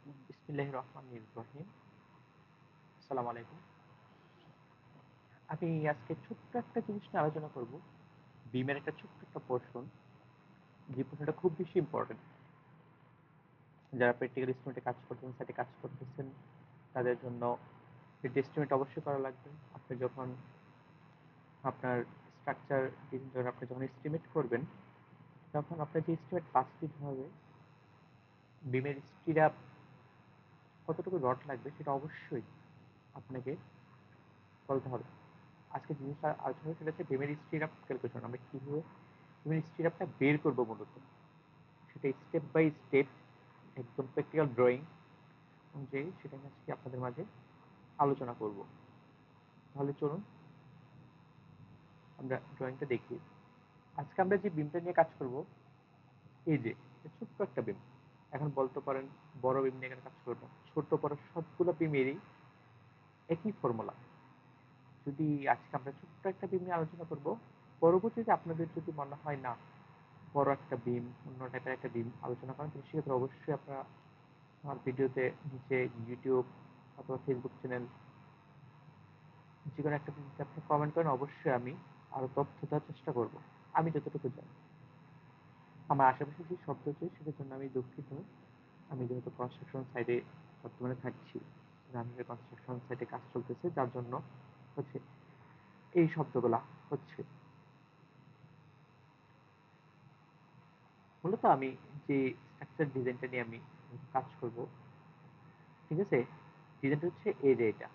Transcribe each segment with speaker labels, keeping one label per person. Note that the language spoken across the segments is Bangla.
Speaker 1: বিসমিল্লাহির রহমানির রহিম। আসসালামু আলাইকুম। আমি আজকে ছোট্ট একটা জিনিস নিয়ে আলোচনা করব। বিমের একটা ছোট্ট একটা পোরশন, যে পোরশনটা খুব বেশি ইম্পোর্টেন্ট। যারা প্র্যাকটিক্যাল এস্টিমেটে কাজ করতেছেন, সাইটে কাজ করতেছেন, তাদের জন্য এটি এস্টিমেট অবশ্যই করা লাগবে। আপনি যখন আপনার স্ট্রাকচার যখন আপনি যখন এস্টিমেট করবেন, তখন আপনার যে এস্টিমেট পাস দিতে হবে, বিমের স্টিরাপ কতটুকু রড লাগবে সেটা অবশ্যই আপনাকে বলতে হবে। আজকে জিনিসটা আলোচনা সেটা হচ্ছে বিমের স্টিরাপ ক্যালকুলেশন। আমরা কিভাবে বিমের স্টিরাপটা বের করবো মূলত, সেটা স্টেপ বাই স্টেপ, একদম প্র্যাকটিক্যাল ড্রয়িং অনুযায়ী সেটা আমি আজকে আপনাদের মাঝে আলোচনা করব। তাহলে চলুন আমরা ড্রয়িংটা দেখি। আজকে আমরা যে বিমটা নিয়ে কাজ করব, এই যে ছোট্ট একটা বিম। এখন বলতে পারেন বড় বিম নিয়ে এখানে কাজ করবো, ছোট বড় সবগুলো বিমেরই একই ফর্মুলা। যদি আজকে আমরা ছোট্ট একটা বিম নিয়ে আলোচনা করব, পরবর্তীতে আপনাদের যদি মনে হয় না বড় একটা বিম, অন্য টাইপের একটা বিম আলোচনা করেন, তাহলে সেক্ষেত্রে অবশ্যই আপনারা আমার ভিডিওতে নিচে ইউটিউব অথবা ফেসবুক চ্যানেল যেকোনো একটা যদি আপনি কমেন্ট করেন, অবশ্যই আমি আরো তথ্য দেওয়ার চেষ্টা করব আমি যতটুকু জানি। আমার আশেপাশে যে শব্দ হচ্ছে সেটার জন্য আমি দুঃখিত। আমি যেহেতু কনস্ট্রাকশন সাইডে বর্তমানে থাকছি, রানিং কনস্ট্রাকশন সাইটে কাজ চলতেছে, যার জন্য হচ্ছে এই শব্দগুলা হচ্ছে। মূলত আমি যে স্ট্রাকচার ডিজাইনটা নিয়ে আমি কাজ করব, ঠিক আছে, ডিজাইনটা হচ্ছে এই যে এটা।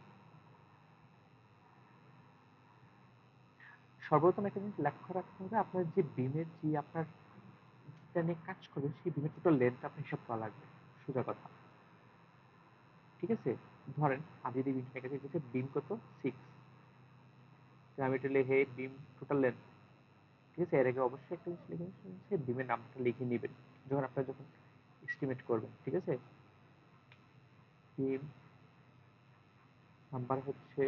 Speaker 1: সর্বপ্রথম একটা জিনিস লক্ষ্য রাখতে হবে, আপনার যে বিমের যে আপনার যেটা নিয়ে কাজ করবেন সেই বিমের টোটাল লেন্থ আপনি হিসাব করা লাগবে। সোজা কথা, ঠিক আছে। ধরেন আমি যদি বিমটা নিয়ে কাজ করছি, বিম কত 6, আমি এটা লিখে বিম টোটাল লেন্থ, ঠিক আছে। এর আগে অবশ্যই একটা জিনিস লিখে নিচ্ছে, বিমের নামটা লিখে নেবেন যখন আপনারা যখন এস্টিমেট করবেন, ঠিক আছে। বিম নাম্বার হচ্ছে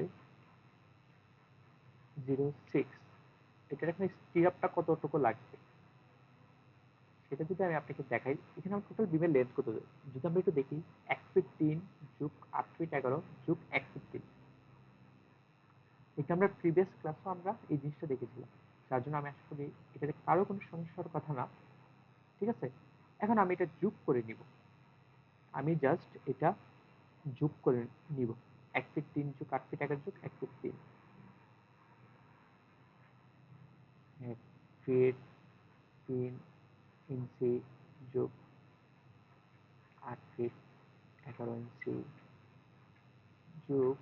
Speaker 1: 06। এটার এখানে স্টিরাপটা কতটুকু লাগবে সেটা যদি আমি আপনাকে দেখাই, এখানে আমার টোটাল বিমের লেন্থ কত। যদি আমরা একটু দেখি, 1 ফিট 3 যোগ 8 ফিট 11 যোগ 1 ফিট 3। এটা আমরা প্রিভিয়াস ক্লাসও আমরা এই জিনিসটা দেখেছিলাম, যার জন্য আমি আশা করি এটাতে কারো কোনো সমস্যার কথা না, ঠিক আছে। এখন আমি এটা যোগ করে নিব, আমি জাস্ট এটা যোগ করে নিব। 1 ফিট 3 যোগ 8 ফিট 11 যোগ 1 ফিট 3, 1 ফিট 3 ইঞ্চি যোগ 8 ফিট 11 ইঞ্চি যোগ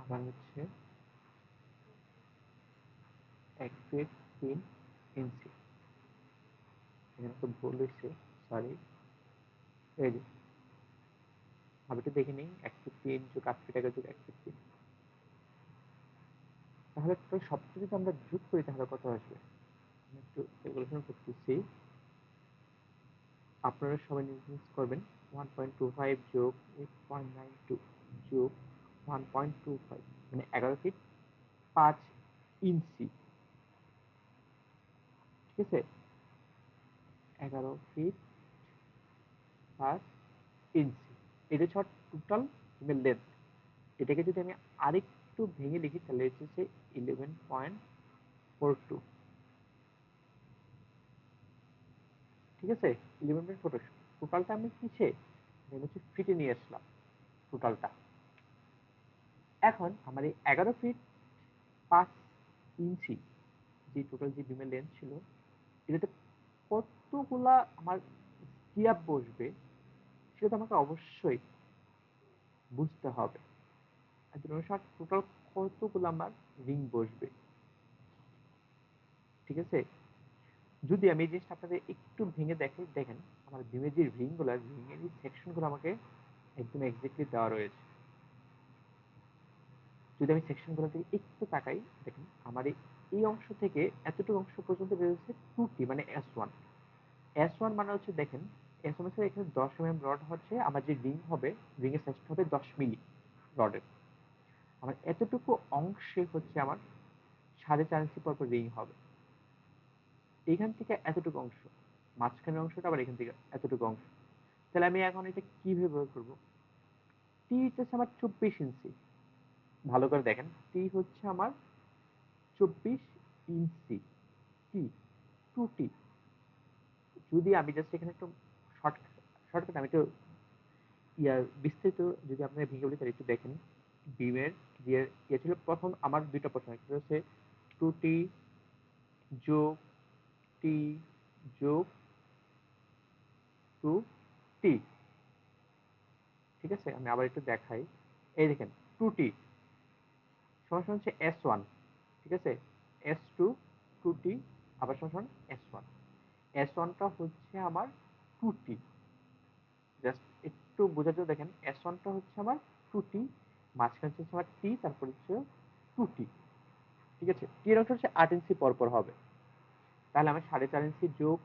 Speaker 1: আবার হচ্ছে 1 ফিট 3 ইঞ্চি। এখানে তো ভুল হয়েছে, সরি। এই যে আমি একটু দেখে নিই, 1 ফিট 3 যোগ 8 ফিট 11 যোগ 1 ফিট 3, তাহলে টোটাল সবটা যদি আমরা যোগ করি তাহলে কত আসবে। আমি একটু ক্যালকুলেশন করতেছি, আপনারা সবাই নিজ করবেন। 1.25 যোগ 8.92 যোগ 1.25 মানে 11 ফিট 5 ইঞ্চি, ঠিক আছে। 11 ফিট 5 ইঞ্চি, এটা হচ্ছে টোটাল লেন্থ। এটাকে যদি আমি আরেকটু ভেঙে লিখি তাহলে হচ্ছে 11.42, ঠিক আছে। 11.42 টোটালটা আমি কিসে হচ্ছে ফিটে নিয়ে আসলাম টোটালটা। এখন আমার এই 11 ফিট 5 ইঞ্চি যে টোটাল যে বিমের লেন্থ ছিল, এটাতে কতগুলা আমার স্টিরাপ বসবে সেটা তো আমাকে অবশ্যই বুঝতে হবে। একজন অনুসার টোটাল কতগুলো আমার রিং বসবে, ঠিক আছে। যদি আমি এই জিনিসটা আপনাদের একটু ভেঙে দেখাই, দেখেন আমার বিমের যে রিং গুলো, রিং এর সেকশন গুলো আমাকে একদম এক্স্যাক্টলি দেওয়া রয়েছে। যদি আমি সেকশন গুলো থেকে একটু তাকাই, দেখেন আমার এই অংশ থেকে এতটুকু অংশ পর্যন্ত বেরোচ্ছে 2T মানে S1। S1 মানে হচ্ছে, দেখেন S1 হচ্ছে এখানে 10 mm রড হচ্ছে আমার যে রিং হবে, রিং এর সাইজটা হবে 10 মিলি রডের। আমার এতটুকু অংশে হচ্ছে আমার 4.5 ইঞ্চি পর রিং হবে, এইখান থেকে এতটুকু অংশ। মাঝখানের অংশটা আবার এখান থেকে এতটুকু অংশ। তাহলে আমি এখন এটা কিভাবে ব্যবহার করবো? টি হচ্ছে আমার 24 ইঞ্চি। ভালো করে দেখেন, টি হচ্ছে আমার 24 ইঞ্চি। টি, 2T। যদি আমি জাস্ট এখানে একটু শর্টকাট আমি একটু বিস্তারিত যদি আপনারা ভেঙে বলি তাহলে একটু দেখেন। বিমের যে ইয়ে ছিল, প্রথম আমার দুইটা প্রশ্ন, একটা হচ্ছে 2T যোগ টি যোগ 2T। ঠিক আছে, আমি আবার একটু দেখাই। এই দেখেন, 2T সমান হচ্ছে S1। ঠিক আছে, S2 2T আবার সমান S1। S1টা হচ্ছে আমার 2T। জাস্ট একটু বোঝার জন্য দেখেন, S1টা হচ্ছে আমার 2T, মাঝখানে হচ্ছে আমার T, তারপর হচ্ছে 2T। ঠিক আছে, টি এর অংশ হচ্ছে 8 ইঞ্চি পর পর হবে। তাহলে আমি 4.5 ইঞ্চি যোগ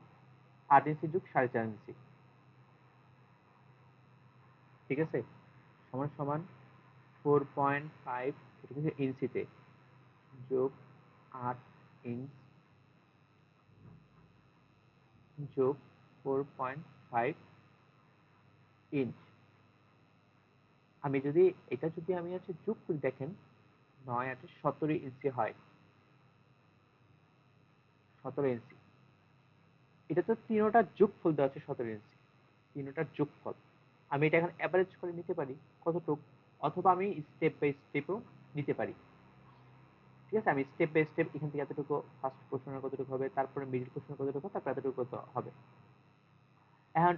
Speaker 1: 8 ইঞ্চি যোগ 4.5 ইঞ্চি, ঠিক আছে, সমান সমান 4.5, এটা হচ্ছে ইঞ্চিতে, যোগ 8 ইঞ্চ যোগ 4.5 ইঞ্চ। আমি যদি এটা যদি আমি হচ্ছে যোগ করি, দেখেন 9 8 17 ইঞ্চি হয়। 17 ইঞ্চি। এটা তো তিনোটার যোগফল দেওয়া আছে 17 ইঞ্চি, তিনোটার যোগফল। আমি এটা এখন অ্যাভারেজ করে নিতে পারি কতটুক, অথবা আমি স্টেপ বাই স্টেপও নিতে পারি। ঠিক আছে, আমি স্টেপ বাই স্টেপ এখান থেকে এতটুকু ফার্স্ট কোশ্চেনের কতটুকু হবে, তারপরে মিডল কোশ্চেনের কতটুকু, তারপর এতটুকু কত হবে। এখন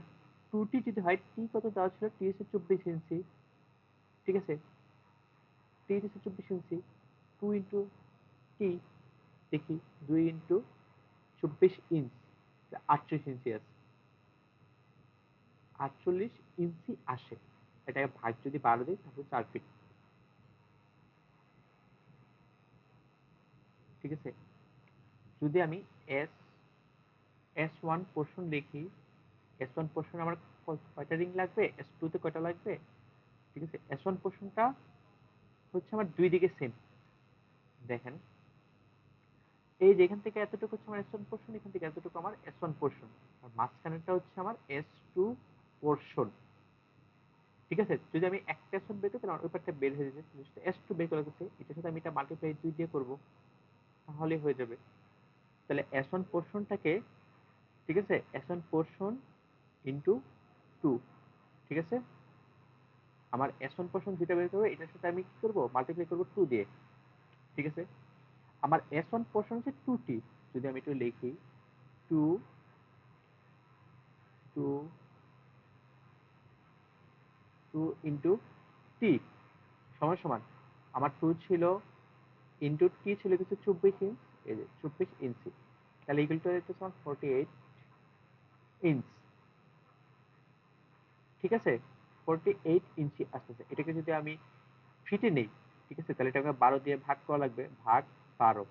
Speaker 1: 2T যদি হয়, টি কত দেওয়া ছিল, টি হচ্ছে 24 ইঞ্চি। ঠিক আছে, টি হচ্ছে 24 ইঞ্চি, 2 ইন্টু টি, দেখি 2 ইন্টু 24 ইঞ্চ, 48 ইঞ্চি আছে। 48 ইঞ্চি আসে। এটাকে ভাগ যদি 12 দিই তাহলে 4 ফিট। ঠিক আছে, যদি আমি এস S1 পোর্শন লিখি, S1 পোর্শন আমার কয়টা রিং লাগবে, S2 তে কয়টা লাগবে। ঠিক আছে, S1 পোর্শনটা হচ্ছে আমার দুই দিকে সেম। দেখেন, এই যে এখান থেকে এতটুকু হচ্ছে আমার S1 পোর্শন, এখান থেকে এতটুকু আমার S1 পোর্শন, আর মাঝখানেরটা হচ্ছে আমার S2 পোর্শন। ঠিক আছে, যদি আমি একটা S1 বের করি তাহলে আমার ওই পার্টটা বের হয়ে যাবে, S2 বের করা গেছে, এটার সাথে আমি এটা মাল্টিপ্লাই 2 দিয়ে করব, তাহলে হয়ে যাবে। তাহলে S1 পোর্শনটাকে, ঠিক আছে, S1 পোর্শন ইন্টু 2। ঠিক আছে, আমার S1 পোর্শন যেটা বের করবো এটার সাথে আমি কি করবো, মাল্টিপ্লাই করবো 2 দিয়ে। ঠিক আছে, আমার S1 পোর্শন হচ্ছে 2T। যদি আমি একটু লিখি, 2 2 2 ইন্টু টি সমান সমান, আমার 2 ছিল ইন্টু টি ছিল কিছু 24 ইঞ্চ, এই যে 24 ইঞ্চি, তাহলে ইকুয়াল টু হচ্ছে 48 ইঞ্চ। ঠিক আছে, 48 ইঞ্চি আসতেছে। এটাকে যদি আমি ফিটে নেই, ঠিক আছে, তাহলে এটাকে 12 দিয়ে ভাগ করা লাগবে, ভাগ 12।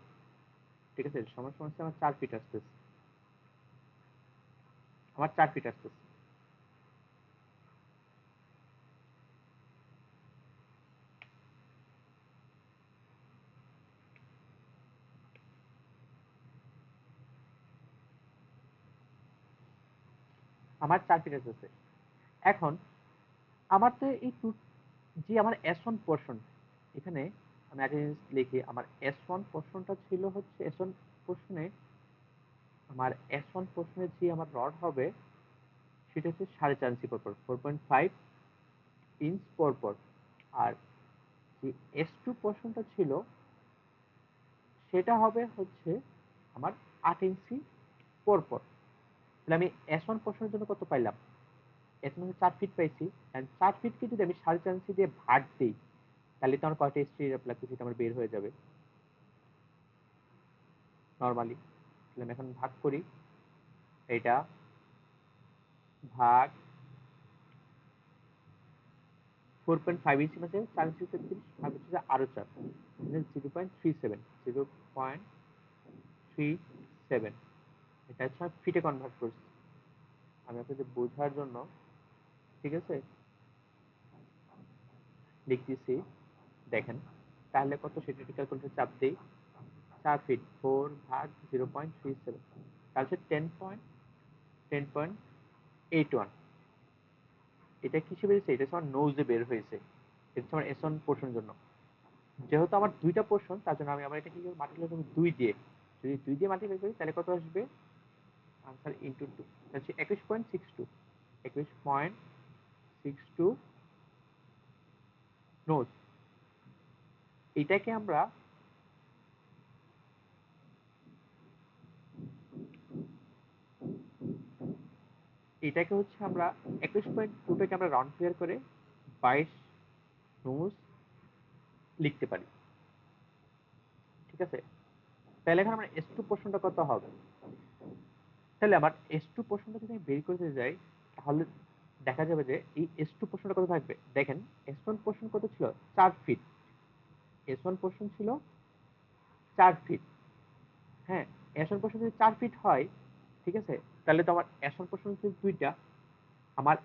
Speaker 1: ঠিক আছে, সমান সমান হচ্ছে আমার 4 ফিট আসতেছে, আমার 4 ফিট আসতেছে। আমার 4 ফিট আসতেছে। এখন আমার তো এই যে আমার S1 পোর্শন, এখানে আমি আগে জিনিস লিখি, আমার S1 পোর্শনটা ছিল হচ্ছে, S1 পোর্শনে আমার S1 পোর্শনে যে আমার রড হবে সেটা হচ্ছে 4.5 ইঞ্চি পর পর, 4.5 ইঞ্চ পর পর। আর যে S2 পোর্শনটা ছিল সেটা হবে হচ্ছে আমার 8 ইঞ্চি পর পর। তাহলে আমি S1 পোর্শনের জন্য কত পাইলাম, S1 হচ্ছে 4 ফিট পাইছি, এন্ড 4 ফিটকে যদি আমি 4.5 ইঞ্চি দিয়ে ভাগ দিই তাহলে তো আমার কয়টা স্ট্রিপ লাগবে সেটা আমার বের হয়ে যাবে নরমালি। তাহলে আমি এখন ভাগ করি, এটা ভাগ 4.5 ইঞ্চি মাঝে 4 ইঞ্চি 33, ভাগ হচ্ছে আরো 4, 0.37, 0.37। এটা হচ্ছে আমি ফিটে কনভার্ট করছি আমি আপনাদের বোঝার জন্য। ঠিক আছে, লিখতেছি, দেখেন তাহলে কত, সেটা ক্যালকুলেটর চাপ দেই, 4 ফিট 4 ভাগ 0.37, তাহলে হচ্ছে 10.81। এটা কিসে বেরিয়েছে? এটা হচ্ছে আমার নোজে বের হয়েছে। এটা হচ্ছে আমার S1 পোর্শনের জন্য। যেহেতু আমার দুইটা পোর্শন, তার জন্য আমি আবার এটা কি মাল্টিপ্লাই করবো 2 দিয়ে। যদি 2 দিয়ে মাল্টিপ্লাই করি তাহলে কত আসবে? আনসার ইনটু 2, হচ্ছে 21.62। 21.62 নোজ। এটাকে আমরা হচ্ছে আমরা 21.2টাকে আমরা রাউন্ড ফিগার করে 22 নোজ লিখতে পারি। ঠিক আছে, তাহলে এখন আমার S2 পোর্শনটা কত হবে? তাহলে আমার S2 পোর্শনটা যদি আমি বের করতে যাই, তাহলে দেখা যাবে যে এই S2 পোর্শনটা কত থাকবে। দেখেন S1 পোর্শন কত ছিল? 4 ফিট। S1 পোর্শন ছিল 4 ফিট। হ্যাঁ, S1 পোর্শন যদি 4 ফিট হয়, ঠিক আছে, তাহলে তো আমার S1 পোর্শন হচ্ছে দুইটা। আমার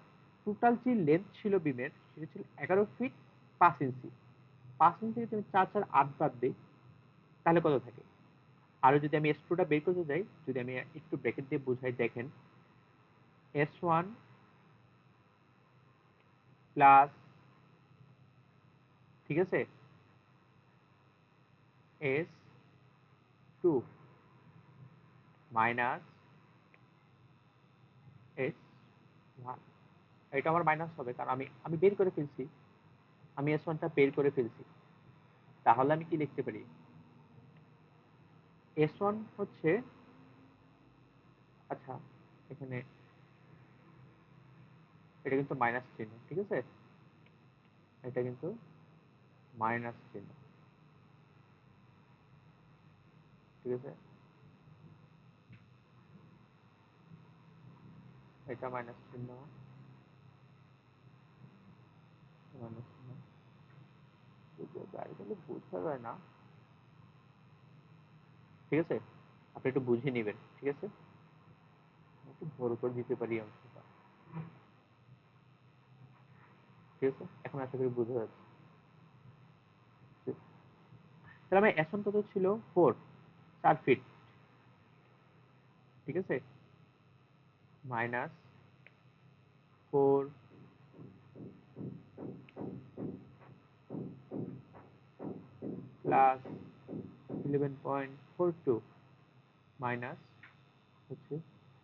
Speaker 1: টোটাল যে লেন্থ ছিল বিমের, সেটা ছিল 11 ফিট 5 ইঞ্চি। 5 ইঞ্চি থেকে যদি 4 4 8 বাদ দিই, তাহলে কত থাকে? আর যদি আমি S2টা বের করতে যাই, যদি আমি একটু ব্র্যাকেট দিয়ে বুঝাই, দেখেন S1 প্লাস, ঠিক আছে, S2 মাইনাস S1। এটা আমার মাইনাস হবে, কারণ আমি আমি বের করে ফেলছি। আমি S1টা বের করে ফেলছি। তাহলে আমি কি লিখতে পারি? S1 হচ্ছে, আচ্ছা, এখানে এটা কিন্তু মাইনাস চিহ্ন, ঠিক আছে, এটা কিন্তু মাইনাস চিহ্ন, ঠিক আছে, এটা মাইনাস চিহ্ন, মাইনাস চিহ্ন। গাড়ি তাহলে বোঝা যায় না, ঠিক আছে, আপনি একটু বুঝে নেবেন, ঠিক আছে, একটু বড় করে দিতে পারি অংশটা, ঠিক আছে, এখন আশা করি বোঝা যাচ্ছে। তাহলে আমার S1 কত ছিল? 4 ফিট, ঠিক আছে, মাইনাস 4 প্লাস 11.42 মাইনাস হচ্ছে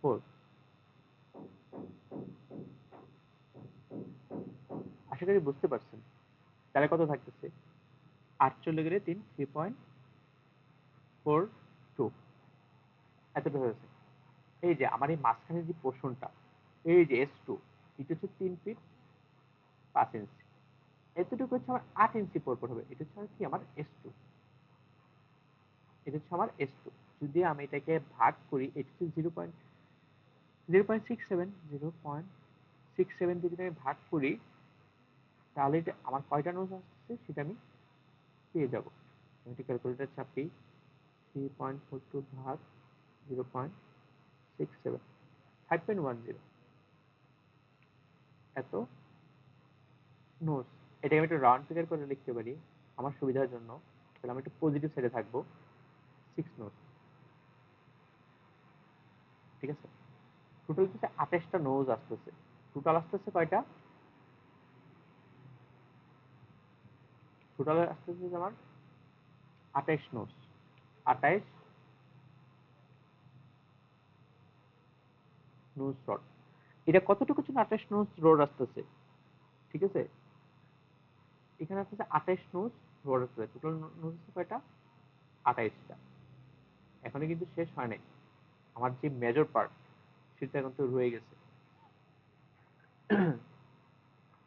Speaker 1: 4। আশা করি বুঝতে পারছেন। তাহলে কত থাকতেছে? 8 চলে গেলে 3, 3.42, এতটা হয়েছে। এই যে আমার এই মাঝখানের যে পোর্শনটা, এই যে S2, এটা হচ্ছে 3 ফিট 5 ইঞ্চি। এতটুকু হচ্ছে আমার 8 ইঞ্চি পরপর হবে। এটা হচ্ছে কি আমার S2, এটা হচ্ছে আমার S2। যদি আমি এটাকে ভাগ করি, এটা হচ্ছে 0.67, 0.67 দিয়ে যদি আমি ভাগ করি, তাহলে এটা আমার কয়টা নোজ আসছে সেটা আমি পেয়ে যাব। আমি একটা ক্যালকুলেটর চাপি, 3.42 ভাগ 0.67, 5.10, এত নোজ। এটাকে আমি একটু রাউন্ড ফিগার করে লিখতে পারি আমার সুবিধার জন্য। তাহলে আমি একটু পজিটিভ সাইডে থাকবো, 6 নোজ, ঠিক আছে। টোটাল হচ্ছে 28টা নোজ আসতেছে। টোটাল আসতেছে কয়টা? টোটাল আসতেছে আমার 28 নোজ। 28 nose rod. এটা কতটুকু জন্য 28 নোজ রড আসতেছে, ঠিক আছে, এখানে আসতেছে 28 নোজ রড আসতেছে। টোটাল নোজ আছে কয়টা? 28টা। এখনো কিন্তু শেষ হয় নাই। আমার যে মেজর পার্ট, সেটা এখন তো রয়ে গেছে,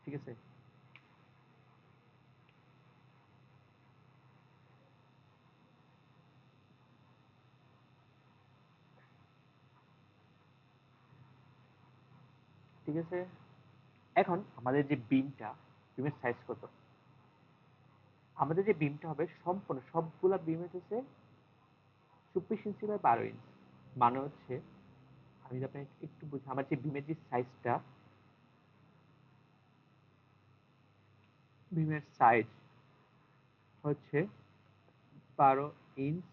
Speaker 1: ঠিক আছে। ঠিক আছে, এখন আমাদের যে বিমটা, বিমের সাইজ কত? আমাদের যে বিমটা হবে সম্পূর্ণ সবগুলা বিমের হচ্ছে 24 ইঞ্চি বাই 12 ইঞ্চি। মানে হচ্ছে, আমি যদি আপনাকে একটু বুঝি, আমার যে বিমের যে সাইজটা, বিমের সাইজ হচ্ছে 12 ইঞ্চ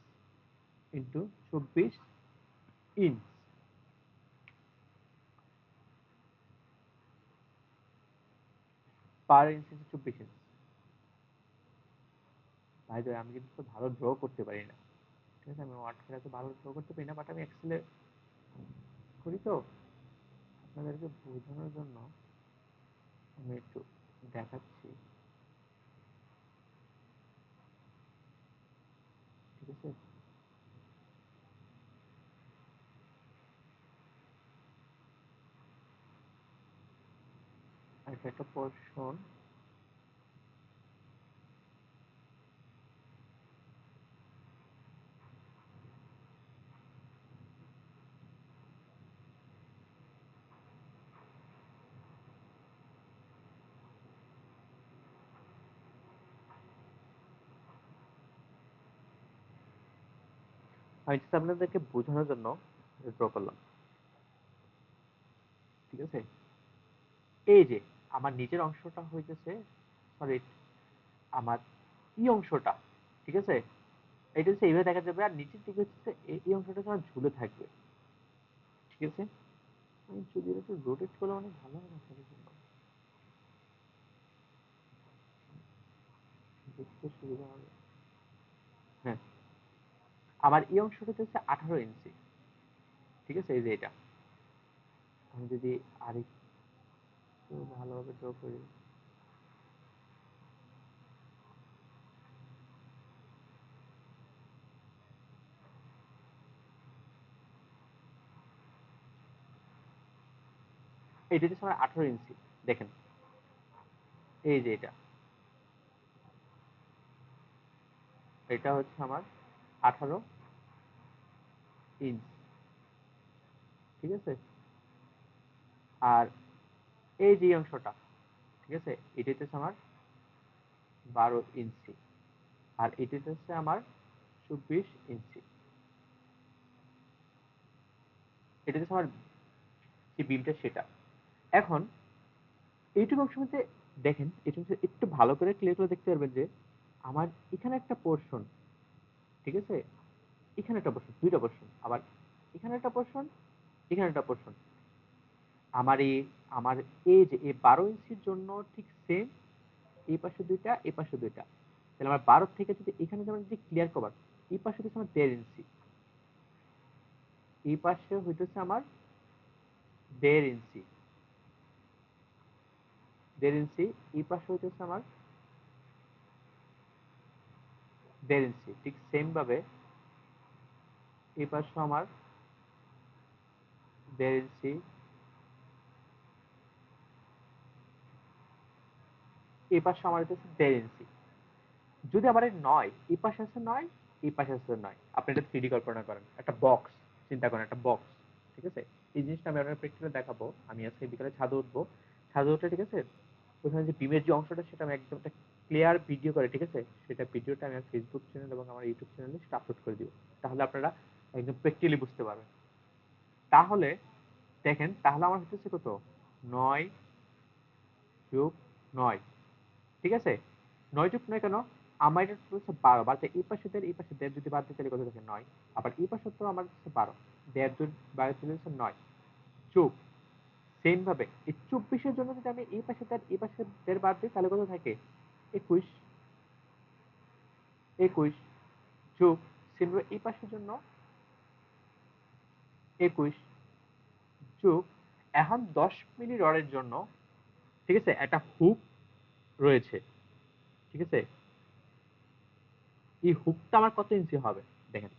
Speaker 1: ইন্টু 24 ইঞ্চ, পার ইঞ্চি 24 ইঞ্চি। ভাই আমি কিন্তু ভালো ড্র করতে পারি না, ঠিক আছে? আমি ওয়ার্ড এত ভালো ড্র করতে পারি না, বাট আমি এক্সেলে করি তো। আপনাদেরকে বোঝানোর জন্য আমি একটু দেখাচ্ছি, ঠিক আছে? এটা একটা পোর্শন, আমি just আপনাদেরকে বোঝানোর জন্য ড্র করলাম, ঠিক আছে? এই যে আমার নিচের অংশটা হইতেছে, সরি, আমার ই অংশটা, ঠিক আছে? এটা হচ্ছে এইভাবে দেখা যাবে, আর নিচের দিকে হচ্ছে এই অংশটা আমার ঝুলে থাকবে, ঠিক আছে? আমি যদি এটা একটু রোটেট করলে অনেক ভালো হবে আপনাদের জন্য, দেখতে সুবিধা হবে। হ্যাঁ, আমার এই অংশটা হচ্ছে 18 ইঞ্চি, ঠিক আছে? এই যে এটা, আমি যদি আরেকটু ভালোভাবে ড্র করি, এটা হচ্ছে আমার 18 ইঞ্চি, দেখেন, এই যে এটা, এটা হচ্ছে আমার 18 ইঞ্চ, ঠিক আছে? আর এই যে অংশটা, ঠিক আছে, এটা হচ্ছে আমার 12 ইঞ্চি, আর এটা হচ্ছে আমার 24 ইঞ্চি। এটা হচ্ছে আমার যে বিমটা সেটা। এখন এইটুকু অংশ মধ্যে দেখেন, এটা হচ্ছে একটু ভালো করে ক্লিয়ার করে দেখতে পারবেন যে আমার এখানে একটা পোর্শন, ঠিক আছে? এখানে একটা পোর্শন, দুইটা পোর্শন, আবার এখানে একটা পোর্শন, এখানে একটা পোর্শন। আমার আমার এই যে এই 12 ইঞ্চির জন্য ঠিক সেম, এই পাশে দুইটা, এই পাশে দুইটা। তাহলে আমার 12 থেকে যদি এখানে যেমন যে ক্লিয়ার কভার, এই পাশে হচ্ছে আমার 1.5 ইঞ্চি, এই পাশে হইতেছে আমার 1.5 ইঞ্চি, 1.5 ইঞ্চি, এই পাশে হইতেছে আমার 1.5 ইঞ্চি। ঠিক সেম ভাবে এই পাশে আমার 1.5 ইঞ্চি, এই পাশে আমার হইতেছে 1.5 ইঞ্চি। যদি আমার এই নয়, এই পাশে আছে নয়, এই পাশে আছে নয়, আপনি এটা 3D কল্পনা করেন, একটা বক্স চিন্তা করেন, একটা বক্স, ঠিক আছে? এই জিনিসটা আমি আপনার প্র্যাকটিক্যালে দেখাবো। আমি আজকে বিকালে ছাদে উঠবো, ছাদে উঠে, ঠিক আছে, ওখানে যে বিমের যে অংশটা সেটা আমি একদম একটা ক্লিয়ার ভিডিও করে, ঠিক আছে, সেটা ভিডিওটা আমি আমার ফেসবুক চ্যানেল এবং আমার ইউটিউব চ্যানেলে সেটা আপলোড করে দিব। তাহলে আপনারা একদম প্র্যাকটিক্যালি বুঝতে পারবেন। তাহলে দেখেন, তাহলে আমার হচ্ছে কত, 9 + 9, ঠিক আছে? 9 + 9 কেন, আমার এটা হচ্ছে 12, বাড়তে এই পাশে দেড়, এই পাশে দেড় যদি বাদ দিই তাহলে কত থাকে, 9। আবার এই পাশে তো আমার হচ্ছে 12, দেড় যোগ 12 চলে হচ্ছে 9, যোগ সেম ভাবে এই 24-এর জন্য যদি আমি এই পাশে দেড়, এই পাশে দেড় বাদ দিই তাহলে কত থাকে, 21, 21, যোগ সেম ভাবে এই পাশের জন্য 21, যোগ, এখন 10 মিলি রডের জন্য, ঠিক আছে, একটা হুক রয়েছে, ঠিক আছে? এই হুকটা আমার কত ইঞ্চি হবে, দেখেন,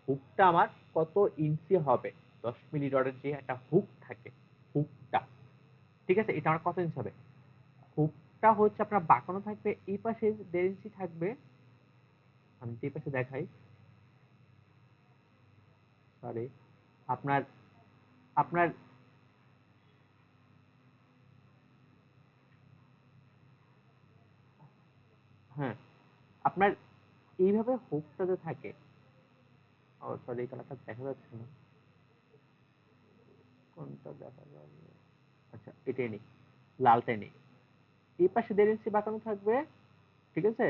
Speaker 1: হুকটা আমার কত ইঞ্চি হবে, 10 মিলি রডের যে একটা হুক থাকে, হুকটা, ঠিক আছে, এটা আমার কত ইঞ্চি হবে? হুকটা হচ্ছে আপনার বাঁকানো থাকবে, এই পাশে 1.5 ইঞ্চি থাকবে, আমি যে পাশে দেখাই, সরি, আপনার আপনার হ্যাঁ, আপনার এইভাবে হুকটা যে থাকে, ও সরি, এই কালারটা দেখা যাচ্ছে না, কোনটা দেখা যাবে, আচ্ছা এটাই নেই, লালটাই নেই। এই পাশে 1.5 ইঞ্চি বাঁকানো থাকবে, ঠিক আছে,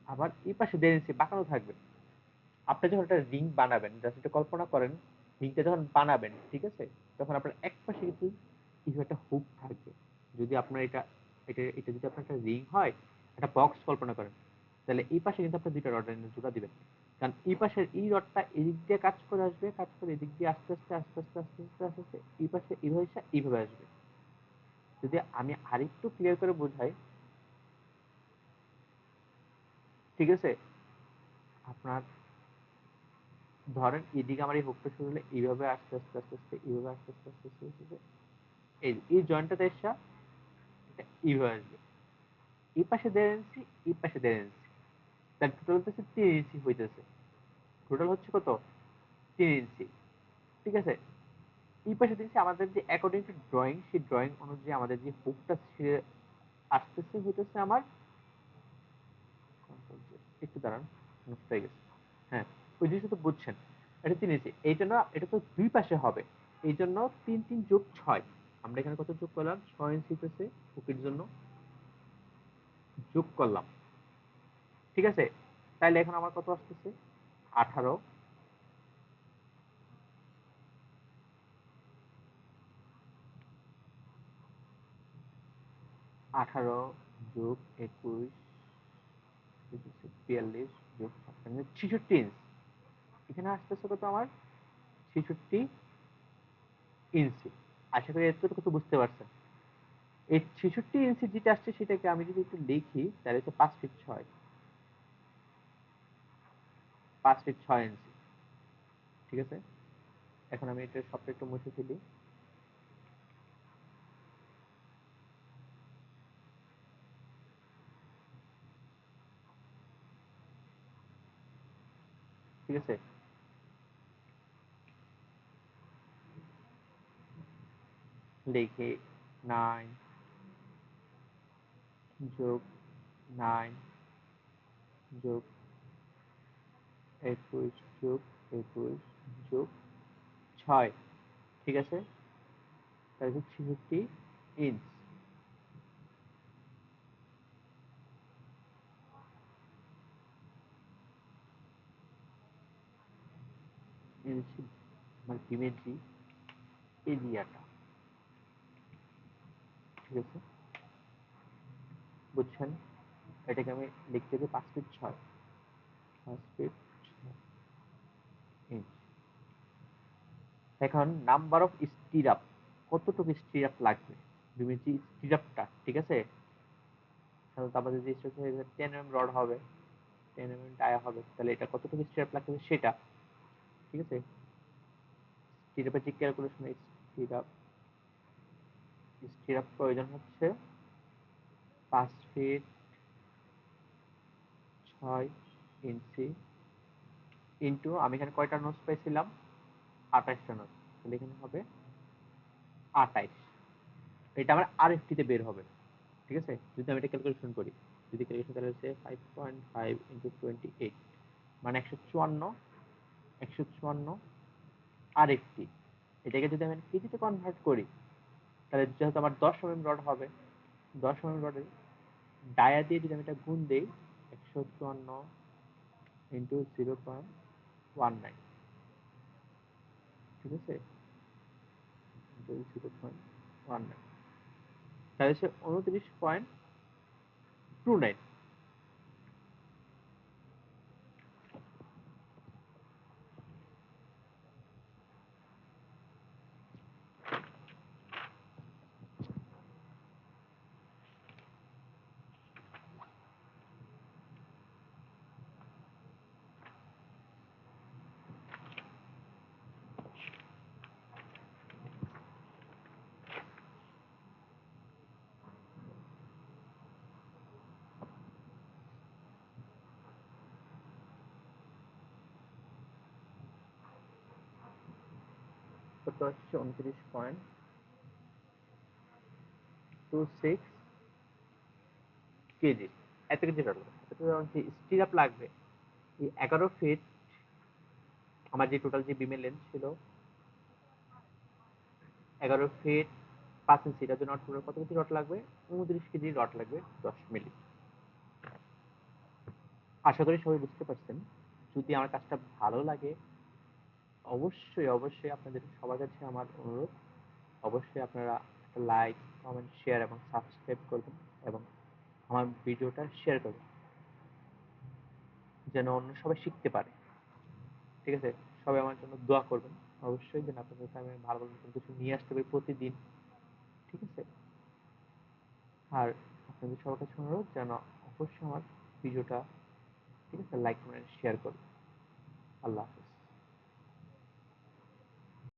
Speaker 1: আবার এই পাশে 1.5 ইঞ্চি বাঁকানো থাকবে। আপনি যখন একটা রিং বানাবেন, জাস্ট এটা কল্পনা করেন, রিংটা যখন বানাবেন, ঠিক আছে, তখন আপনার এক পাশে কিন্তু কিছু একটা হুক থাকবে। যদি আপনার এটা এটা যদি আপনার একটা রিং হয়, একটা বক্স কল্পনা করেন, তাহলে এই পাশে কিন্তু আপনি দুইটা রড এনে জোড়া দিবেন। কারণ এই পাশের এই রডটা এদিক দিয়ে কাজ করে আসবে, কাজ করে এদিক দিয়ে আস্তে আস্তে আস্তে আস্তে আস্তে আস্তে আস্তে আস্তে এই পাশে এইভাবে এইভাবে আসবে। যদি আমি আরেকটু ক্লিয়ার করে বোঝাই, ঠিক আছে, আপনার ধরেন এদিকে আমার এই হুকটা শুরু হলে এইভাবে আস্তে আস্তে আস্তে আস্তে এইভাবে আস্তে আস্তে আস্তে আস্তে আস্তে এই জয়েন্টটাতে এসে এটা এইভাবে আসবে। এই পাশে 1.5 ইঞ্চি, এই পাশে 1.5 ইঞ্চি, তার টোটাল হচ্ছে 3 ইঞ্চি হইতেছে। টোটাল হচ্ছে কত? 3 ইঞ্চি। ঠিক আছে, এই পাশে দিয়েছি আমাদের যে অ্যাকর্ডিং টু ড্রয়িং, সেই ড্রয়িং অনুযায়ী আমাদের যে হুকটা আসতেছে হইতেছে আমার, একটু দাঁড়ান, নষ্ট হয়ে গেছে। হ্যাঁ, ওই জিনিসটা তো বুঝছেন, এটা 3 ইঞ্চি, এইটা না, এটা তো দুই পাশে হবে, এই জন্য 3 3 যোগ 6। আমরা এখানে কত যোগ করলাম? 6 ইঞ্চি হইতেছে হুকের জন্য যোগ করলাম। ঠিক আছে, তাইলে এখন আমার কত আসতেছে? 18, 18 যোগ 21, 42 যোগ 66 ইঞ্চি। এখানে আসতেছে কত আমার? 66 ইঞ্চি। আশা করি এতটুকু তো বুঝতে পারছেন। এই 66 ইঞ্চি যেটা আসছে সেটাকে আমি যদি একটু লিখি, তাহলে হচ্ছে 5 ফিট 6, 5 ফিট 6 ইঞ্চি। ঠিক আছে, এখন আমি এটা সবটা একটু মুছে ফেলি। ঠিক আছে, লিখে 9 যোগ 9 যোগ 21 যোগ 21 যোগ 6। ঠিক আছে, তাহলে হচ্ছে 66 ইঞ্চ। ইঞ্চি মানে ডিমের যে এরিয়াটা। ঠিক আছে, বুঝছেন? এটাকে আমি লিখতে হবে 5 ফিট 6, 5 ফিট 6 ইঞ্চ। এখন নাম্বার অফ স্টিরাপ, কতটুকু স্টিরাপ লাগবে ডিমের যে স্টিরাপটা। ঠিক আছে, সাধারণত আমাদের যে 10 mm রড হবে, 10 mm ডায়া হবে, তাহলে এটা কতটুকু স্টিরাপ লাগবে সেটা। ঠিক আছে, স্টিরাপের যে ক্যালকুলেশন, স্টিরাপ স্টিরাপ প্রয়োজন হচ্ছে 5 ফিট 6 ইঞ্চি ইন্টু, আমি এখানে কয়টা নোটস পাইছিলাম? 28টা নোটস, তাহলে এখানে হবে 28। এটা আমার আরএফটি তে বের হবে। ঠিক আছে, যদি আমি এটা ক্যালকুলেশন করি, যদি ক্যালকুলেশন তাহলে হচ্ছে 5.5 ইন্টু 28, মানে 154, 154 আরএফটি। এটাকে যদি আমি কেজিতে কনভার্ট করি, তাহলে যেহেতু আমার 10 mm রড হবে, 10 mm রডের ডায়া দিয়ে যদি আমি এটা গুণ দেই, 154 ইন্টু 0.19, ঠিক আছে, 0.19, তাহলে হচ্ছে 29.29। কত হচ্ছে? 29.26 কেজি। এত কেজি রড লাগবে, যে স্টিরাপ লাগবে এই 11 ফিট, আমার যে টোটাল যে বিমের লেন্থ ছিল 11 ফিট 5 ইঞ্চি, এটার জন্য টোটাল কত কেজি রড লাগবে? 29 কেজি রড লাগবে, 10 মিলি। আশা করি সবাই বুঝতে পারছেন। যদি আমার কাজটা ভালো লাগে, অবশ্যই অবশ্যই আপনাদের সবার কাছে আমার অনুরোধ, অবশ্যই আপনারা একটা লাইক, কমেন্ট, শেয়ার এবং সাবস্ক্রাইব করবেন। এবং আমার ভিডিওটা শেয়ার করবেন যেন অন্য সবাই শিখতে পারে। ঠিক আছে? সবাই আমার জন্য দোয়া করবেন। অবশ্যই যেন আপনাদের কাছে আমি ভালো, ভালো নতুন কিছু নিয়ে আসতে পারি প্রতিদিন। ঠিক আছে? আর আপনাদের সবার কাছে অনুরোধ যেন অবশ্যই আমার ভিডিওটা ঠিক আছে লাইক, কমেন্ট, শেয়ার করবেন। আল্লাহ হাফেজ।